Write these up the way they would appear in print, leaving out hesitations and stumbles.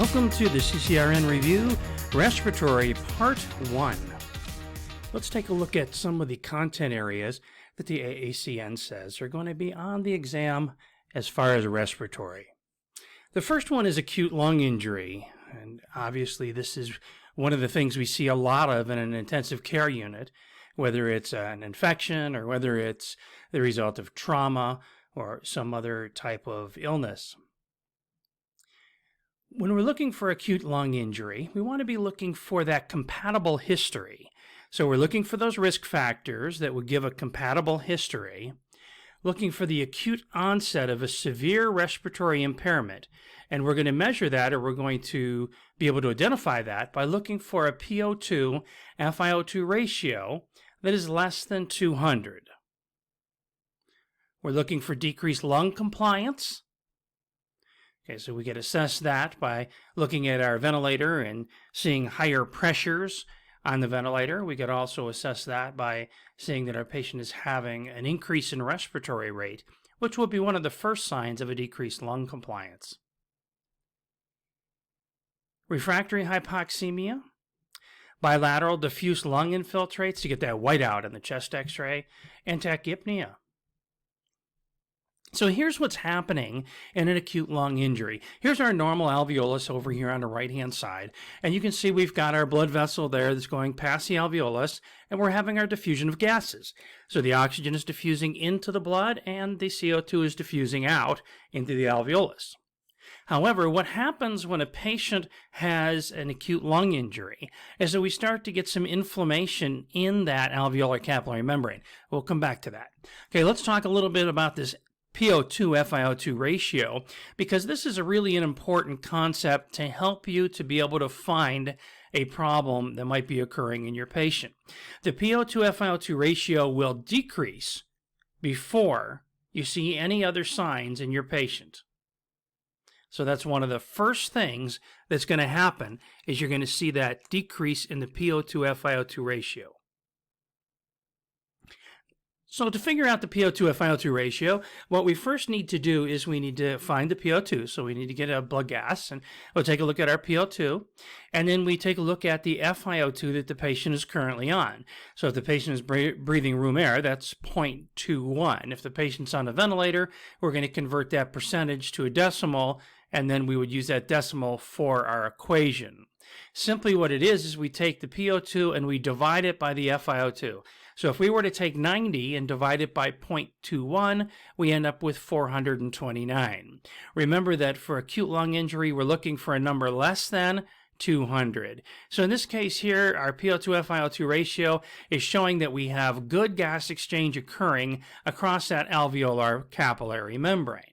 Welcome to the CCRN Review, Respiratory Part 1. Let's take a look at some of the content areas that the AACN says are going to be on the exam as far as respiratory. The first one is acute lung injury, and obviously this is one of the things we see a lot of in an intensive care unit, whether it's an infection or whether it's the result of trauma or some other type of illness. When we're looking for acute lung injury, we want to be looking for that compatible history. So we're looking for those risk factors that would give a compatible history, looking for the acute onset of a severe respiratory impairment. And we're going to measure that, or we're going to be able to identify that by looking for a PO2 FiO2 ratio that is less than 200. We're looking for decreased lung compliance. Okay, so we can assess that by looking at our ventilator and seeing higher pressures on the ventilator. We could also assess that by seeing that our patient is having an increase in respiratory rate, which will be one of the first signs of a decreased lung compliance. Refractory hypoxemia, bilateral diffuse lung infiltrates to get that whiteout in the chest x-ray, and tachypnea. So here's what's happening in an acute lung injury. Here's our normal alveolus over here on the right-hand side. And you can see we've got our blood vessel there that's going past the alveolus, and we're having our diffusion of gases. So the oxygen is diffusing into the blood, and the CO2 is diffusing out into the alveolus. However, what happens when a patient has an acute lung injury is that we start to get some inflammation in that alveolar capillary membrane. We'll come back to that. Okay, let's talk a little bit about this PO2 FiO2 ratio, because this is really an important concept to help you to be able to find a problem that might be occurring in your patient. The PO2 FiO2 ratio will decrease before you see any other signs in your patient. So that's one of the first things that's going to happen, is you're going to see that decrease in the PO2 FiO2 ratio. So to figure out the PO2 FiO2 ratio, what we first need to do is we need to find the PO2. So we need to get a blood gas, and we'll take a look at our PO2, and then we take a look at the FiO2 that the patient is currently on. So if the patient is breathing room air, that's 0.21. If the patient's on a ventilator, we're going to convert that percentage to a decimal, and then we would use that decimal for our equation. Simply what it is we take the PO2 and we divide it by the FiO2. So if we were to take 90 and divide it by 0.21, we end up with 429. Remember that for acute lung injury, we're looking for a number less than 200. So in this case here, our PO2 FiO2 ratio is showing that we have good gas exchange occurring across that alveolar capillary membrane.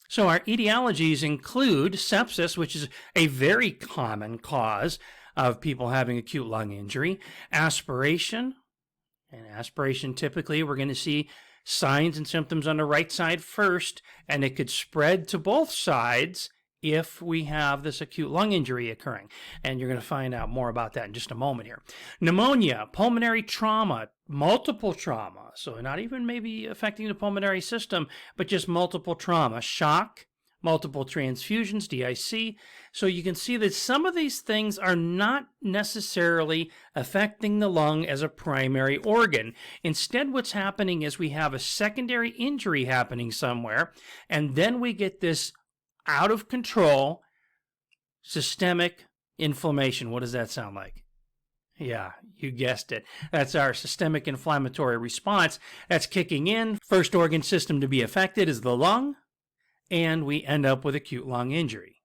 So our etiologies include sepsis, which is a very common cause of people having acute lung injury, aspiration, and aspiration typically we're going to see signs and symptoms on the right side first, and it could spread to both sides if we have this acute lung injury occurring. And you're going to find out more about that in just a moment here. Pneumonia, pulmonary trauma, multiple trauma, so not even maybe affecting the pulmonary system, but just multiple trauma, shock, multiple transfusions, DIC. So you can see that some of these things are not necessarily affecting the lung as a primary organ. Instead, what's happening is we have a secondary injury happening somewhere, and then we get this out of control systemic inflammation. What does that sound like? Yeah, you guessed it. That's our systemic inflammatory response that's kicking in. First organ system to be affected is the lung, and we end up with acute lung injury.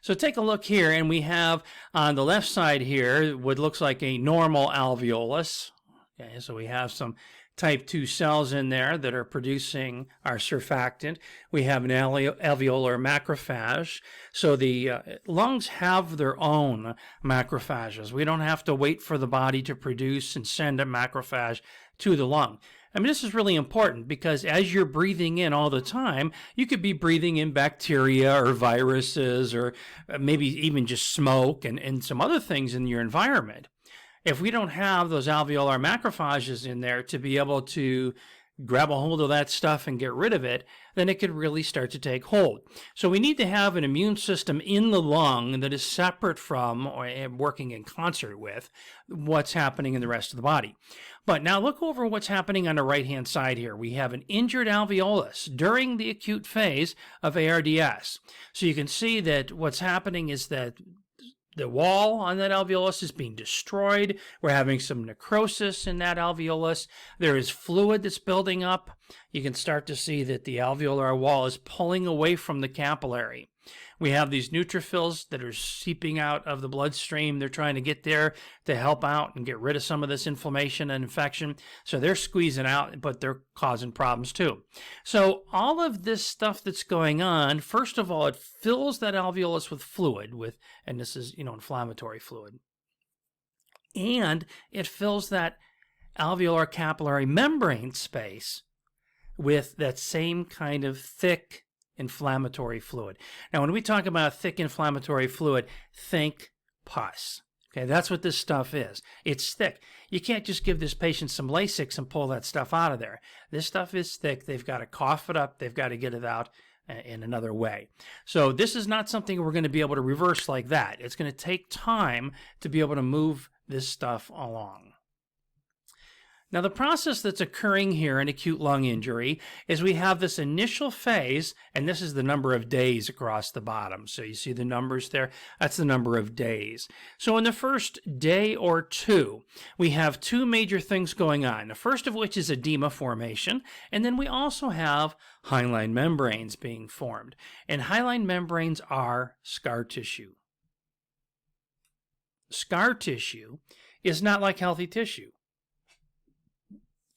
So take a look here, and we have on the left side here what looks like a normal alveolus. Okay, so we have some type 2 cells in there that are producing our surfactant. We have an alveolar macrophage. So the lungs have their own macrophages. We don't have to wait for the body to produce and send a macrophage to the lung. I mean, this is really important because as you're breathing in all the time, you could be breathing in bacteria or viruses or maybe even just smoke and some other things in your environment. If we don't have those alveolar macrophages in there to be able to grab a hold of that stuff and get rid of it, then it could really start to take hold. So we need to have an immune system in the lung that is separate from or working in concert with what's happening in the rest of the body. But now look over what's happening on the right-hand side here. We have an injured alveolus during the acute phase of ARDS. So you can see that what's happening is that the wall on that alveolus is being destroyed. We're having some necrosis in that alveolus. There is fluid that's building up. You can start to see that the alveolar wall is pulling away from the capillary. We have these neutrophils that are seeping out of the bloodstream. They're trying to get there to help out and get rid of some of this inflammation and infection. So they're squeezing out, but they're causing problems too. So all of this stuff that's going on, first of all, it fills that alveolus with fluid, and this is, inflammatory fluid. And it fills that alveolar capillary membrane space with that same kind of thick inflammatory fluid. Now, when we talk about thick inflammatory fluid, think pus. Okay, that's what this stuff is. It's thick. You can't just give this patient some Lasix and pull that stuff out of there. This stuff is thick. They've got to cough it up. They've got to get it out in another way. So this is not something we're going to be able to reverse like that. It's going to take time to be able to move this stuff along. Now, the process that's occurring here in acute lung injury is we have this initial phase, and this is the number of days across the bottom. So you see the numbers there? That's the number of days. So in the first day or two, we have two major things going on. The first of which is edema formation, and then we also have hyaline membranes being formed. And hyaline membranes are scar tissue. Scar tissue is not like healthy tissue.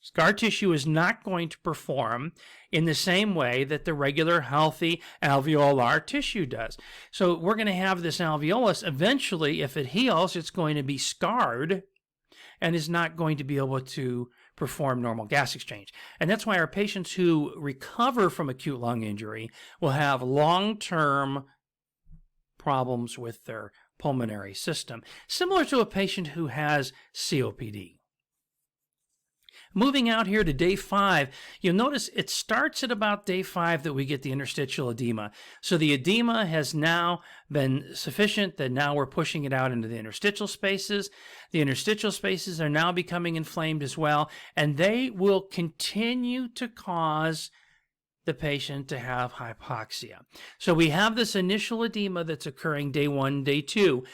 Scar tissue is not going to perform in the same way that the regular healthy alveolar tissue does. So we're going to have this alveolus. Eventually, if it heals, it's going to be scarred and is not going to be able to perform normal gas exchange. And that's why our patients who recover from acute lung injury will have long-term problems with their pulmonary system, similar to a patient who has COPD. Moving out here to day 5, you'll notice it starts at about day 5 that we get the interstitial edema. So the edema has now been sufficient that now we're pushing it out into the interstitial spaces. The interstitial spaces are now becoming inflamed as well, and they will continue to cause the patient to have hypoxia. So we have this initial edema that's occurring day 1, day 2.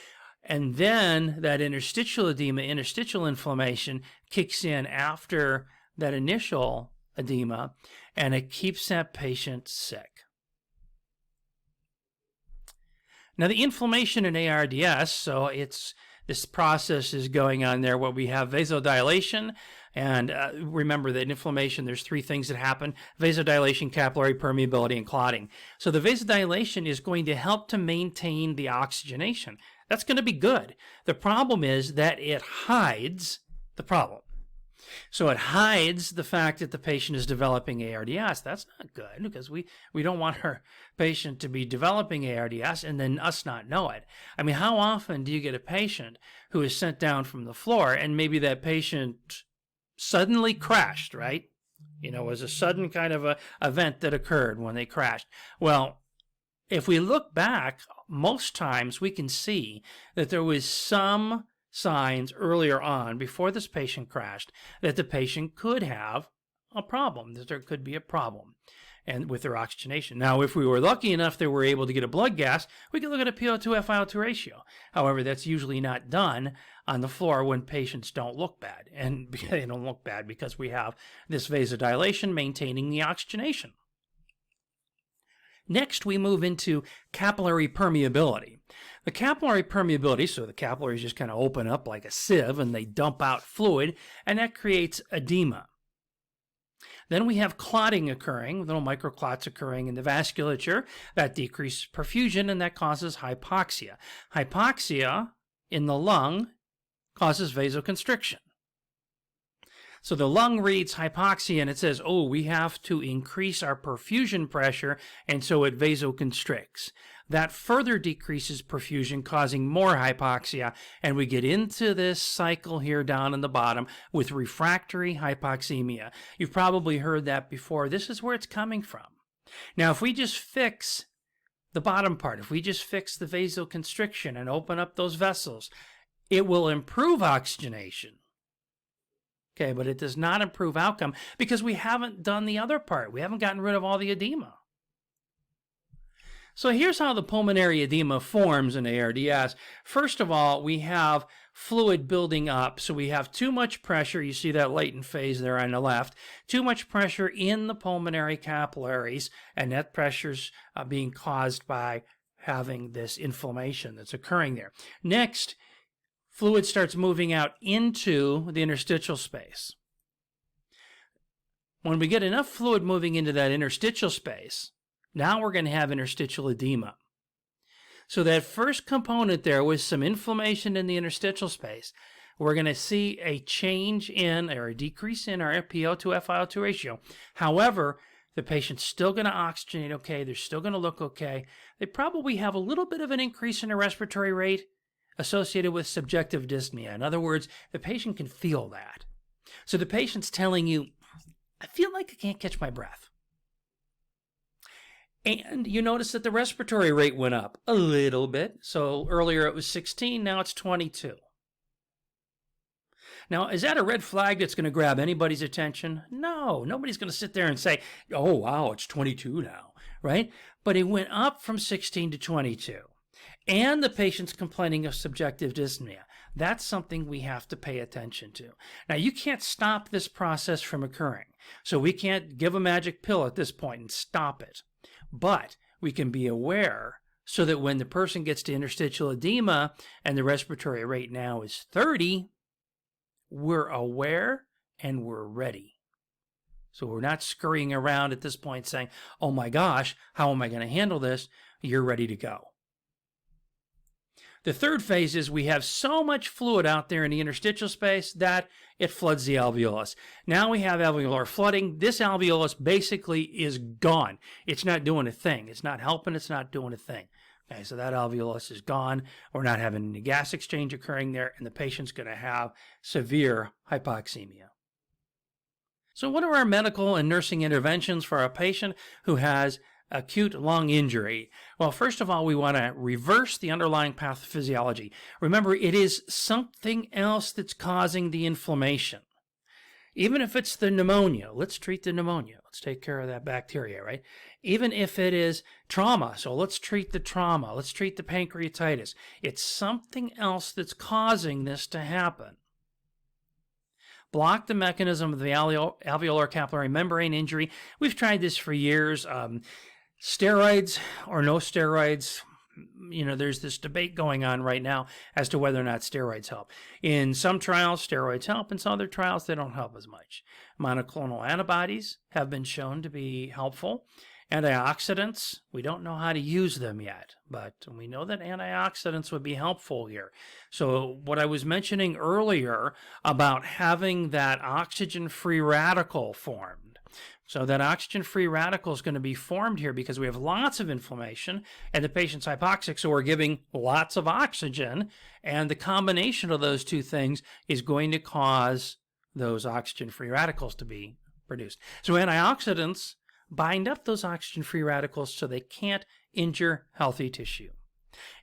And then that interstitial edema, interstitial inflammation kicks in after that initial edema, and it keeps that patient sick. Now, the inflammation in ARDS, so this process is going on there where we have vasodilation, and remember that in inflammation, there's 3 things that happen: vasodilation, capillary permeability, and clotting. So the vasodilation is going to help to maintain the oxygenation. That's going to be good. The problem is that it hides the problem. So it hides the fact that the patient is developing ARDS. That's not good, because we don't want our patient to be developing ARDS and then us not know it. I mean, how often do you get a patient who is sent down from the floor and maybe that patient suddenly crashed, right? It was a sudden kind of a event that occurred when they crashed. Well, if we look back, most times we can see that there was some signs earlier on, before this patient crashed, that the patient could have a problem, that there could be a problem and with their oxygenation. Now, if we were lucky enough that we're able to get a blood gas, we can look at a PO2 FiO2 ratio. However, that's usually not done on the floor when patients don't look bad. And they don't look bad because we have this vasodilation maintaining the oxygenation. Next, we move into capillary permeability. The capillary permeability, so the capillaries just kind of open up like a sieve and they dump out fluid, and that creates edema. Then we have clotting occurring, little microclots occurring in the vasculature. That decreases perfusion and that causes hypoxia. Hypoxia in the lung causes vasoconstriction. So the lung reads hypoxia and it says, oh, we have to increase our perfusion pressure, and so it vasoconstricts. That further decreases perfusion, causing more hypoxia, and we get into this cycle here down in the bottom with refractory hypoxemia. You've probably heard that before. This is where it's coming from. Now, if we just fix the bottom part, if we just fix the vasoconstriction and open up those vessels, it will improve oxygenation. Okay, but it does not improve outcome because we haven't done the other part. We haven't gotten rid of all the edema. So here's how the pulmonary edema forms in ARDS. First of all, we have fluid building up. So we have too much pressure. You see that latent phase there on the left. Too much pressure in the pulmonary capillaries, and that pressure's being caused by having this inflammation that's occurring there. Next, fluid starts moving out into the interstitial space. When we get enough fluid moving into that interstitial space, now we're going to have interstitial edema. So that first component there was some inflammation in the interstitial space. We're going to see a change in or a decrease in our PO2 FiO2 ratio. However, the patient's still going to oxygenate okay. They're still going to look okay. They probably have a little bit of an increase in their respiratory rate associated with subjective dyspnea. In other words, the patient can feel that. So the patient's telling you, I feel like I can't catch my breath. And you notice that the respiratory rate went up a little bit. So earlier it was 16, now it's 22. Now, is that a red flag that's going to grab anybody's attention? No, nobody's going to sit there and say, oh, wow, it's 22 now, right? But it went up from 16 to 22. And the patient's complaining of subjective dyspnea. That's something we have to pay attention to. Now, you can't stop this process from occurring. So we can't give a magic pill at this point and stop it. But we can be aware so that when the person gets to interstitial edema and the respiratory rate now is 30, we're aware and we're ready. So we're not scurrying around at this point saying, oh my gosh, how am I going to handle this? You're ready to go. The third phase is we have so much fluid out there in the interstitial space that it floods the alveolus. Now we have alveolar flooding. This alveolus basically is gone. It's not doing a thing. It's not helping. It's not doing a thing. Okay, so that alveolus is gone. We're not having any gas exchange occurring there, and the patient's going to have severe hypoxemia. So what are our medical and nursing interventions for a patient who has acute lung injury? Well, first of all, we want to reverse the underlying pathophysiology. Remember, it is something else that's causing the inflammation. Even if it's the pneumonia, let's treat the pneumonia. Let's take care of that bacteria, right? Even if it is trauma, so let's treat the trauma. Let's treat the pancreatitis. It's something else that's causing this to happen. Block the mechanism of the alveolar capillary membrane injury. We've tried this for years. Steroids or no steroids, there's this debate going on right now as to whether or not steroids help. In some trials, steroids help. In some other trials, they don't help as much. Monoclonal antibodies have been shown to be helpful. Antioxidants, we don't know how to use them yet, but we know that antioxidants would be helpful here. So what I was mentioning earlier about having that oxygen-free radical formed, so that oxygen-free radical is going to be formed here because we have lots of inflammation and the patient's hypoxic, so we're giving lots of oxygen, and the combination of those two things is going to cause those oxygen-free radicals to be produced. So antioxidants bind up those oxygen-free radicals so they can't injure healthy tissue.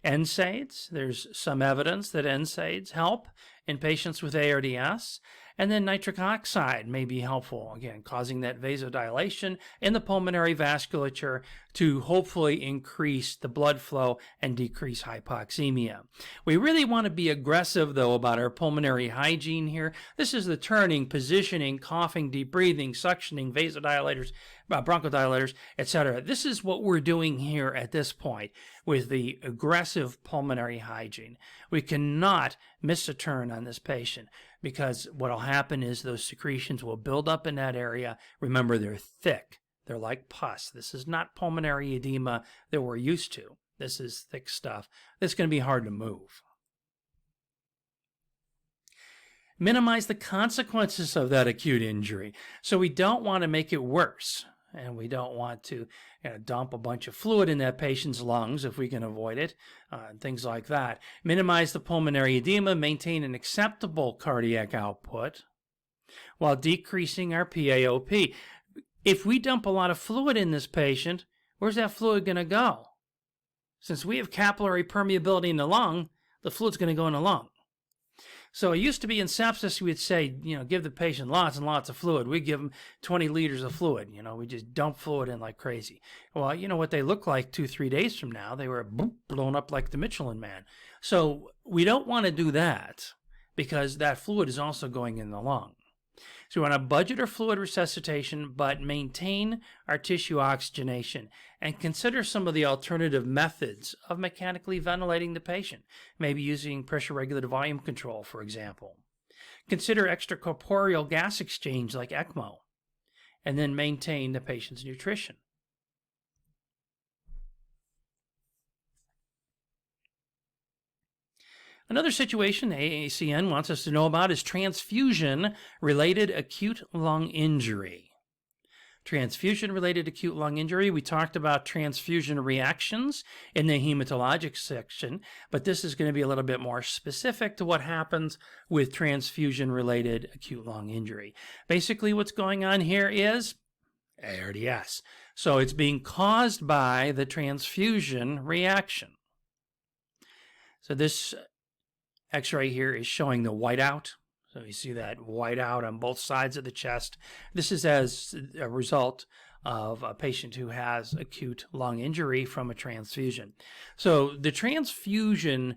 NSAIDs, there's some evidence that NSAIDs help in patients with ARDS. And then nitric oxide may be helpful, again, causing that vasodilation in the pulmonary vasculature to hopefully increase the blood flow and decrease hypoxemia. We really want to be aggressive, though, about our pulmonary hygiene here. This is the turning, positioning, coughing, deep breathing, suctioning, vasodilators, bronchodilators, etc. This is what we're doing here at this point with the aggressive pulmonary hygiene. We cannot miss a turn on this patient because what will happen is those secretions will build up in that area. Remember, they're thick. They're like pus. This is not pulmonary edema that we're used to. This is thick stuff that's going to be hard to move. Minimize the consequences of that acute injury. So we don't want to make it worse. and we don't want to dump a bunch of fluid in that patient's lungs if we can avoid it, things like that. Minimize the pulmonary edema, maintain an acceptable cardiac output while decreasing our PaOP. If we dump a lot of fluid in this patient, where's that fluid going to go? Since we have capillary permeability in the lung, the fluid's going to go in the lung. So it used to be in sepsis, we would say, give the patient lots and lots of fluid. We'd give them 20 liters of fluid. We just dump fluid in like crazy. Well, you know what they look like 2-3 days from now? They were blown up like the Michelin Man. So we don't want to do that because that fluid is also going in the lung. So we want to budget our fluid resuscitation, but maintain our tissue oxygenation and consider some of the alternative methods of mechanically ventilating the patient, maybe using pressure-regulated volume control, for example. Consider extracorporeal gas exchange like ECMO, and then maintain the patient's nutrition. Another situation AACN wants us to know about is transfusion-related acute lung injury. Transfusion-related acute lung injury, we talked about transfusion reactions in the hematologic section, but this is going to be a little bit more specific to what happens with transfusion-related acute lung injury. Basically, what's going on here is ARDS. So it's being caused by the transfusion reaction. So this X-ray here is showing the whiteout. So you see that whiteout on both sides of the chest. This is as a result of a patient who has acute lung injury from a transfusion. So the transfusion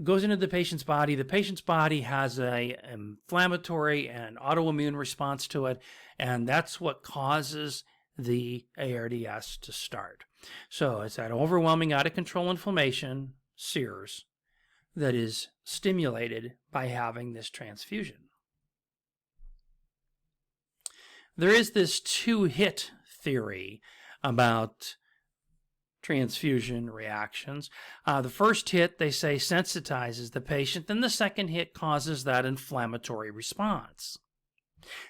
goes into the patient's body. The patient's body has an inflammatory and autoimmune response to it, and that's what causes the ARDS to start. So it's that overwhelming out-of-control inflammation, SIRS, that is stimulated by having this transfusion. There is this two-hit theory about transfusion reactions. The first hit, they say, sensitizes the patient, then the second hit causes that inflammatory response.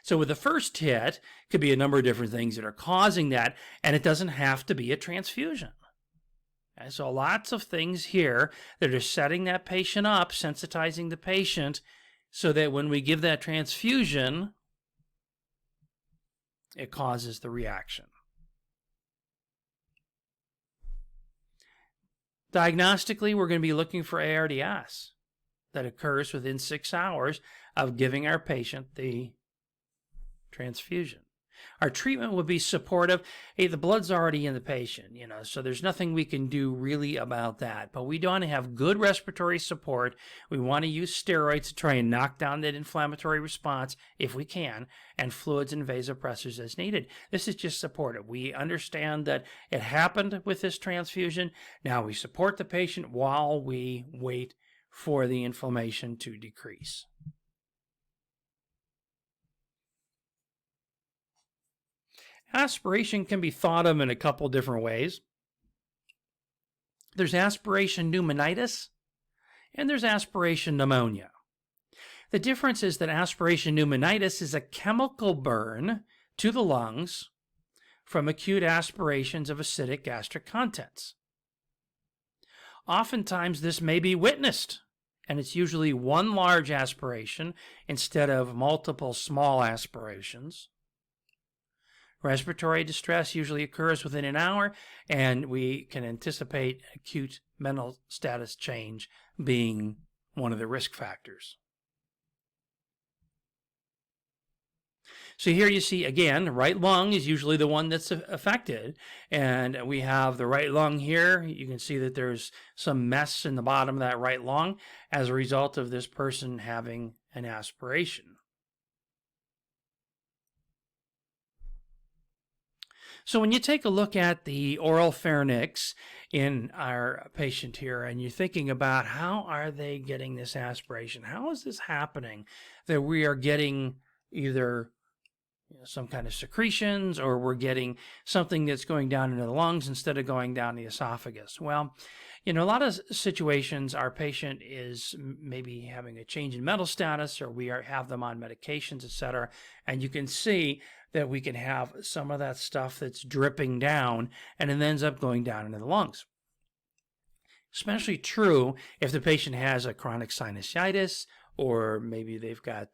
So with the first hit, could be a number of different things that are causing that, and it doesn't have to be a transfusion. Okay, so lots of things here that are setting that patient up, sensitizing the patient, so that when we give that transfusion, it causes the reaction. Diagnostically, we're going to be looking for ARDS that occurs within 6 hours of giving our patient the transfusion. Our treatment would be supportive. Hey, the blood's already in the patient, so there's nothing we can do really about that. But we want to have good respiratory support. We want to use steroids to try and knock down that inflammatory response if we can, and fluids and vasopressors as needed. This is just supportive. We understand that it happened with this transfusion. Now we support the patient while we wait for the inflammation to decrease. Aspiration can be thought of in a couple different ways. There's aspiration pneumonitis, and there's aspiration pneumonia. The difference is that aspiration pneumonitis is a chemical burn to the lungs from acute aspirations of acidic gastric contents. Oftentimes, this may be witnessed, and it's usually one large aspiration instead of multiple small aspirations. Respiratory distress usually occurs within an hour, and we can anticipate acute mental status change being one of the risk factors. So here you see, again, the right lung is usually the one that's affected, and we have the right lung here. You can see that there's some mess in the bottom of that right lung as a result of this person having an aspiration. So when you take a look at the oral pharynx in our patient here, and you're thinking about how are they getting this aspiration? How is this happening that we are getting either some kind of secretions, or we're getting something that's going down into the lungs instead of going down the esophagus. Well, a lot of situations, our patient is maybe having a change in mental status, or we have them on medications, etc. And you can see that we can have some of that stuff that's dripping down, and it ends up going down into the lungs. Especially true if the patient has a chronic sinusitis, or maybe they've got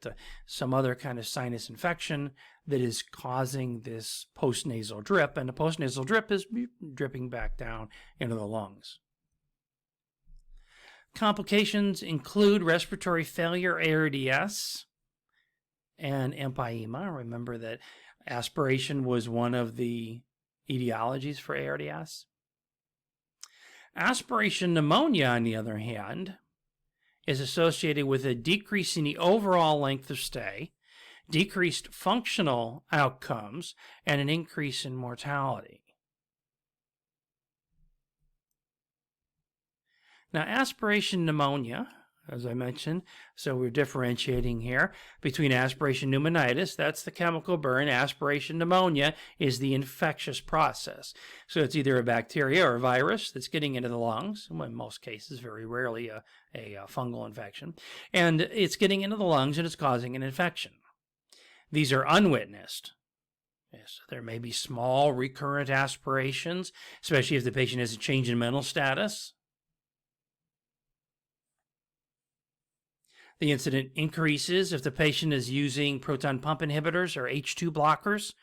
some other kind of sinus infection that is causing this postnasal drip, and the postnasal drip is dripping back down into the lungs. Complications include respiratory failure, ARDS, and empyema. Remember that aspiration was one of the etiologies for ARDS. Aspiration pneumonia, on the other hand, is associated with a decrease in the overall length of stay, decreased functional outcomes, and an increase in mortality. Now, aspiration pneumonia, as I mentioned, so we're differentiating here between aspiration pneumonitis, that's the chemical burn. Aspiration pneumonia is the infectious process. So it's either a bacteria or a virus that's getting into the lungs, in most cases, very rarely a fungal infection, and it's getting into the lungs and it's causing an infection. These are unwitnessed. Yes, there may be small recurrent aspirations, especially if the patient has a change in mental status. The incident increases if the patient is using proton pump inhibitors or H2 blockers,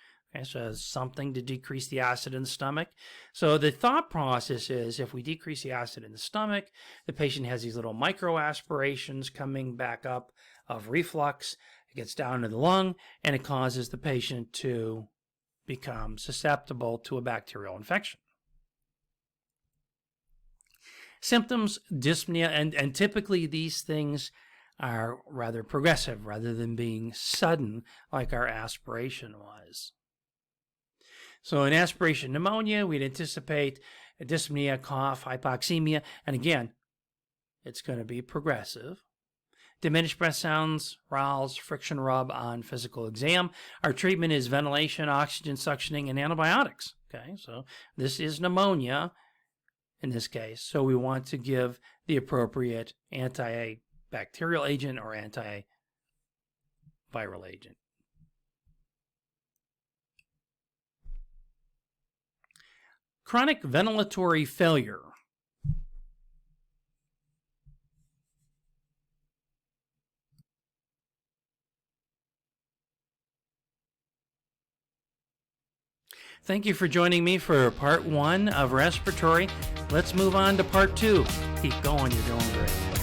so something to decrease the acid in the stomach. So the thought process is if we decrease the acid in the stomach, the patient has these little micro aspirations coming back up of reflux. It gets down to the lung, and it causes the patient to become susceptible to a bacterial infection. Symptoms, dyspnea, and typically these things are rather progressive rather than being sudden like our aspiration was. So in aspiration pneumonia, we'd anticipate a dyspnea, cough, hypoxemia, and again, it's going to be progressive. Diminished breath sounds, rales, friction rub on physical exam. Our treatment is ventilation, oxygen suctioning, and antibiotics. Okay, so this is pneumonia in this case, so we want to give the appropriate antibacterial agent or antiviral agent. Chronic ventilatory failure. Thank you for joining me for part 1 of respiratory. Let's move on to part 2. Keep going, you're doing great.